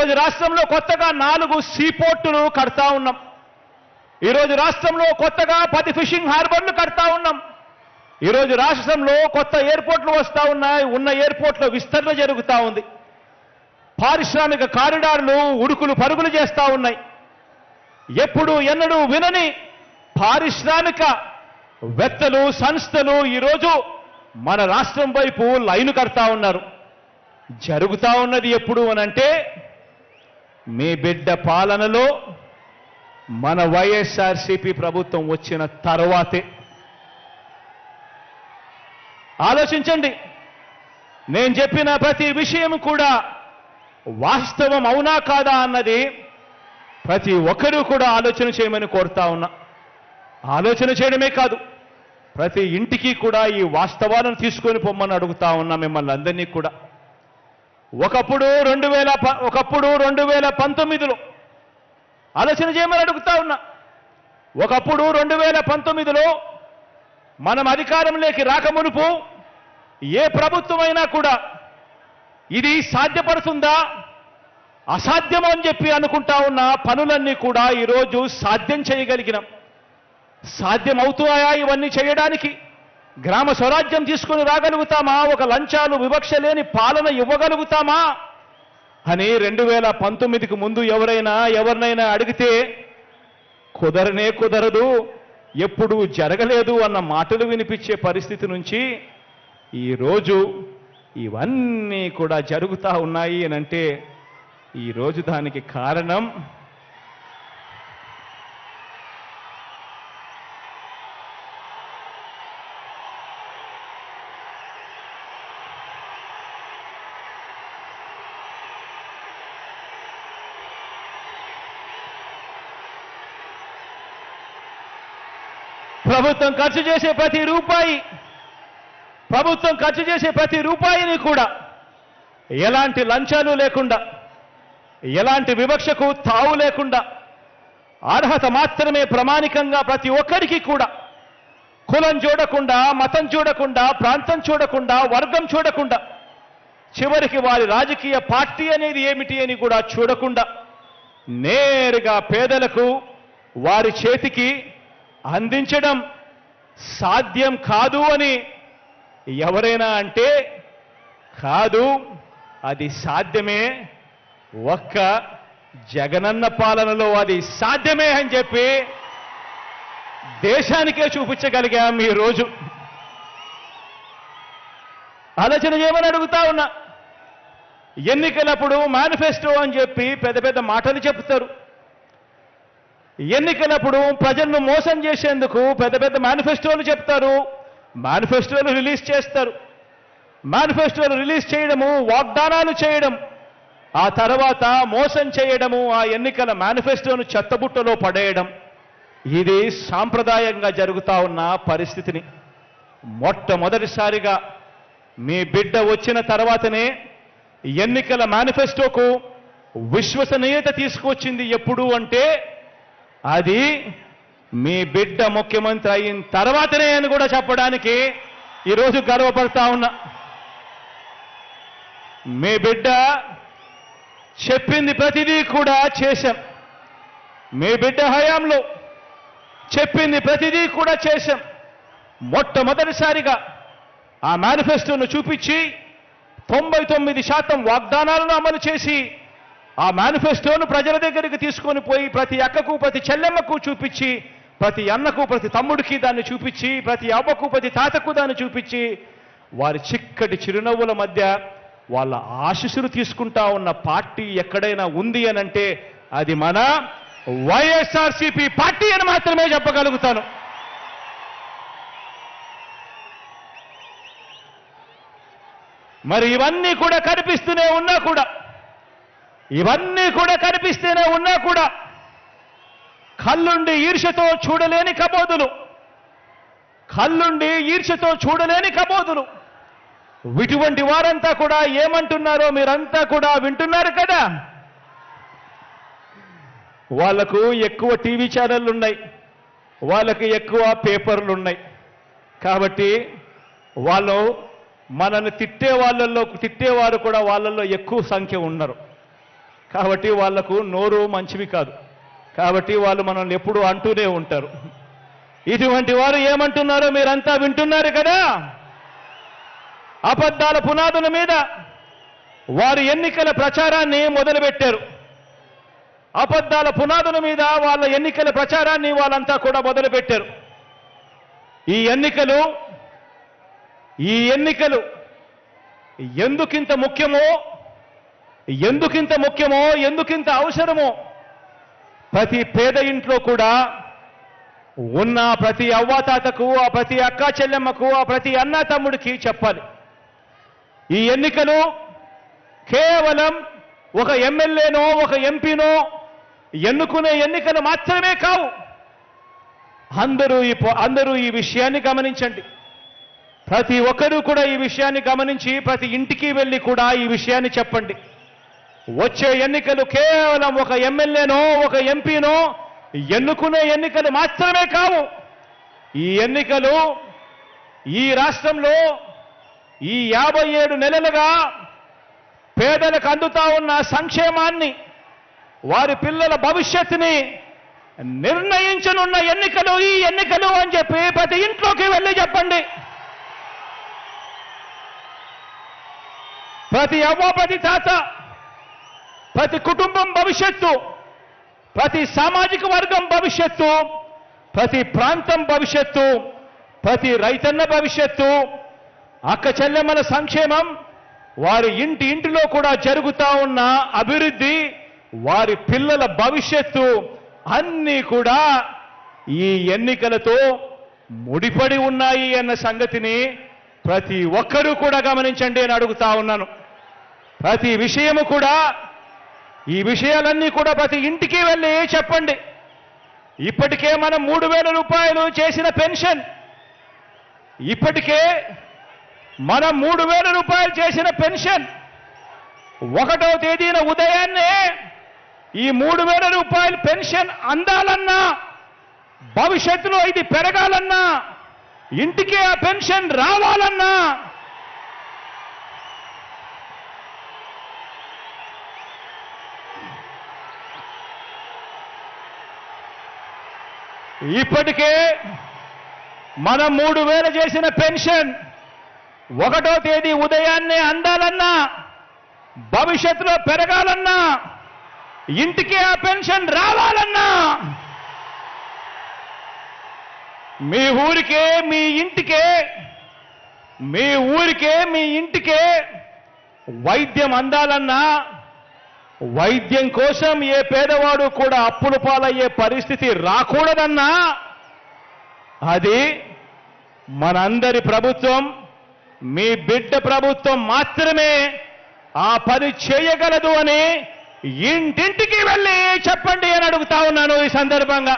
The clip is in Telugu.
ఈరోజు రాష్ట్రంలో కొత్తగా 4 సీపోర్టులు కడతా ఉన్నాం. ఈరోజు రాష్ట్రంలో కొత్తగా 10 ఫిషింగ్ హార్బర్లు కడతా ఉన్నాం. ఈరోజు రాష్ట్రంలో కొత్త ఎయిర్పోర్ట్లు వస్తూ ఉన్నాయి. ఉన్న ఎయిర్పోర్ట్ల విస్తరణ జరుగుతూ ఉంది. పారిశ్రామిక కారిడార్లు ఉడుకులు పరుగులు చేస్తూ ఉన్నాయి. ఎప్పుడు ఎన్నడూ వినని పారిశ్రామిక వేత్తలు సంస్థలు ఈరోజు మన రాష్ట్రం వైపు లైను కడతా ఉన్నారు. జరుగుతూ ఉన్నది ఎప్పుడు అనంటే మీ బిడ్డ పాలనలో మన వైఎస్ఆర్సీపీ ప్రభుత్వం వచ్చిన తర్వాతే. ఆలోచించండి. నేను చెప్పిన ప్రతి విషయం కూడా వాస్తవం అవునా కాదా అన్నది ప్రతి ఒక్కరూ కూడా ఆలోచన చేయమని కోరుతా ఉన్నా. ఆలోచన చేయడమే కాదు, ప్రతి ఇంటికి కూడా ఈ వాస్తవాలను తీసుకొని పొమ్మని అడుగుతా ఉన్నా మిమ్మల్ని అందరినీ కూడా. ఒకప్పుడు 2019లో ఆలోచన చేయమని అడుగుతా ఉన్నా. ఒకప్పుడు 2019లో మనం అధికారంలోకి రాకమునుపు ఏ ప్రభుత్వమైనా కూడా ఇది సాధ్యపడుతుందా అసాధ్యం అని చెప్పి అనుకుంటా ఉన్న పనులన్నీ కూడా ఈరోజు సాధ్యం చేయగలిగినాం. సాధ్యం అవుతాయా ఇవన్నీ చేయడానికి? గ్రామ స్వరాజ్యం తీసుకుని రాగలుగుతామా? ఒక లంచాలు వివక్ష లేని పాలన ఇవ్వగలుగుతామా అని 2019కి ముందు ఎవరినైనా అడిగితే కుదరనే కుదరదు, ఎప్పుడూ జరగలేదు అన్న మాటలు వినిపించే పరిస్థితి నుంచి ఈరోజు ఇవన్నీ కూడా జరుగుతూ ఉన్నాయి అనంటే ఈరోజు దానికి కారణం ప్రభుత్వం ఖర్చు చేసే ప్రతి రూపాయిని కూడా ఎలాంటి లంచాలు లేకుండా, ఎలాంటి వివక్షకు తావు లేకుండా, అర్హత మాత్రమే ప్రామాణికంగా ప్రతి ఒక్కరికి కూడా కులం చూడకుండా, మతం చూడకుండా, ప్రాంతం చూడకుండా, వర్గం చూడకుండా, చివరికి వారి రాజకీయ పార్టీ అనేది ఏమిటి అని కూడా చూడకుండా నేరుగా పేదలకు వారి చేతికి అందించడం సాధ్యం కాదు అని ఎవరైనా అంటే కాదు, అది సాధ్యమే. ఒక్క జగనన్న పాలనలో అది సాధ్యమే అని చెప్పి దేశానికే చూపించగలిగాం ఈరోజు. ఆలోచన చేయమని అడుగుతా ఉన్నా. ఎన్నికలప్పుడు మేనిఫెస్టో అని చెప్పి పెద్ద పెద్ద మాటలు చెప్తారు. ఎన్నికలప్పుడు ప్రజలను మోసం చేసేందుకు పెద్ద పెద్ద మేనిఫెస్టోలు చెప్తారు, మేనిఫెస్టోలు రిలీజ్ చేస్తారు. మేనిఫెస్టోలు రిలీజ్ చేయడము, వాగ్దానాలు చేయడం, ఆ తర్వాత మోసం చేయడము, ఆ ఎన్నికల మేనిఫెస్టోను చెత్తబుట్టలో పడేయడం, ఇది సాంప్రదాయంగా జరుగుతూ ఉన్న పరిస్థితిని మొట్టమొదటిసారిగా మీ బిడ్డ వచ్చిన తర్వాతనే ఎన్నికల మేనిఫెస్టోకు విశ్వసనీయత తీసుకొచ్చింది. ఎప్పుడు అంటే అది మీ బిడ్డ ముఖ్యమంత్రి అయిన తర్వాతనే అని కూడా చెప్పడానికి ఈరోజు గర్వపడతా ఉన్నా. మీ బిడ్డ చెప్పింది ప్రతిదీ కూడా చేశాం. మీ బిడ్డ హయాంలో చెప్పింది ప్రతిదీ కూడా చేశాం. మొట్టమొదటిసారిగా ఆ మేనిఫెస్టోను చూపించి 99% వాగ్దానాలను అమలు చేసి ఆ మేనిఫెస్టోను ప్రజల దగ్గరికి తీసుకొని పోయి ప్రతి అక్కకు, ప్రతి చెల్లెమ్మకు చూపించి, ప్రతి అన్నకు, ప్రతి తమ్ముడికి దాన్ని చూపించి, ప్రతి అవ్వకు, ప్రతి తాతకు దాన్ని చూపించి, వారి చిక్కటి చిరునవ్వుల మధ్య వాళ్ళ ఆశీస్సులు తీసుకుంటా ఉన్న పార్టీ ఎక్కడైనా ఉంది అనంటే అది మన వైఎస్ఆర్సీపీ పార్టీ అని మాత్రమే చెప్పగలుగుతాను. మరి ఇవన్నీ కూడా కనిపిస్తూనే ఉన్నా కూడా కళ్ళుండి ఈర్ష్యతో చూడలేని కబోదులు ఇటువంటి వారంతా కూడా ఏమంటున్నారో మీరంతా కూడా వింటున్నారు కదా. వాళ్లకు ఎక్కువ టీవీ ఛానళ్ళు ఉన్నాయి, వాళ్ళకి ఎక్కువ పేపర్లు ఉన్నాయి. కాబట్టి వాళ్ళు మనల్ని తిట్టేవారు కూడా వాళ్ళల్లో ఎక్కువ సంఖ్య ఉన్నారు. కాబట్టి వాళ్లకు నోరు మంచివి కాదు. కాబట్టి వాళ్ళు మనల్ని ఎప్పుడూ అంటూనే ఉంటారు. ఇటువంటి వారు ఏమంటున్నారో మీరంతా వింటున్నారు కదా. అబద్ధాల పునాదుల మీద వారు ఎన్నికల ప్రచారాన్ని మొదలుపెట్టారు. అబద్ధాల పునాదుల మీద వాళ్ళ ఎన్నికల ప్రచారాన్ని వాళ్ళంతా కూడా మొదలుపెట్టారు. ఈ ఎన్నికలు ఎందుకింత ముఖ్యమో, ఎందుకింత అవసరమో ప్రతి పేద ఇంట్లో కూడా ఉన్న ప్రతి అవ్వాతాతకు, ఆ ప్రతి అక్కా చెల్లెమ్మకు, ఆ ప్రతి అన్నా తమ్ముడికి చెప్పాలి. ఈ ఎన్నికలు కేవలం ఒక ఎమ్మెల్యేనో ఒక ఎంపీనో ఎన్నుకునే ఎన్నికలు మాత్రమే కావు. అందరూ ఈ విషయాన్ని గమనించండి. ప్రతి ఒక్కరూ కూడా ఈ విషయాన్ని గమనించి ప్రతి ఇంటికి వెళ్ళి కూడా ఈ విషయాన్ని చెప్పండి. వచ్చే ఎన్నికలు కేవలం ఒక ఎమ్మెల్యేనో ఒక ఎంపీనో ఎన్నుకునే ఎన్నికలు మాత్రమే కావు. ఈ ఎన్నికలు ఈ రాష్ట్రంలో ఈ 57 నెలలుగా పేదలకు అందుతా ఉన్న సంక్షేమాన్ని, వారి పిల్లల భవిష్యత్తుని నిర్ణయించనున్న ఎన్నికలు ఈ ఎన్నికలు అని చెప్పి ప్రతి ఇంట్లోకి వెళ్ళి చెప్పండి. ప్రతి అవ్వ, ప్రతి తాత, ప్రతి కుటుంబం భవిష్యత్తు, ప్రతి సామాజిక వర్గం భవిష్యత్తు, ప్రతి ప్రాంతం భవిష్యత్తు, ప్రతి రైతన్న భవిష్యత్తు, అక్క చెల్లెమ్మల సంక్షేమం, వారి ఇంటిలో కూడా జరుగుతా ఉన్న అభివృద్ధి, వారి పిల్లల భవిష్యత్తు అన్నీ కూడా ఈ ఎన్నికలతో ముడిపడి ఉన్నాయి అన్న సంగతిని ప్రతి ఒక్కరూ కూడా గమనించండి అని అడుగుతా ఉన్నాను. ప్రతి విషయము కూడా, ఈ విషయాలన్నీ కూడా ప్రతి ఇంటికి వెళ్ళి చెప్పండి. ఇప్పటికే మనం 3,000 రూపాయలు చేసిన పెన్షన్, ఇప్పటికే మనం 3,000 రూపాయలు చేసిన పెన్షన్ 1వ తేదీన ఉదయాన్నే ఈ 3,000 రూపాయల పెన్షన్ అందాలన్నా, భవిష్యత్తులో ఇది పెరగాలన్నా, ఇంటికి ఆ పెన్షన్ రావాలన్నా ఇప్పటికే మనం 3,000 చేసిన పెన్షన్ 1వ తేదీ ఉదయాన్నే అందాలన్నా, భవిష్యత్తులో పెరగాలన్నా, ఇంటికి ఆ పెన్షన్ రావాలన్నా మీ ఊరికే మీ ఇంటికే వైద్యం అందాలన్నా, వైద్యం కోసం ఏ పేదవాడు కూడా అప్పుల పాలయ్యే పరిస్థితి రాకూడదన్నా, అది మనందరి ప్రభుత్వం, మీ బిడ్డ ప్రభుత్వం మాత్రమే ఆ పని చేయగలదు అని ఇంటింటికి వెళ్ళి చెప్పండి అని అడుగుతా ఉన్నాను ఈ సందర్భంగా.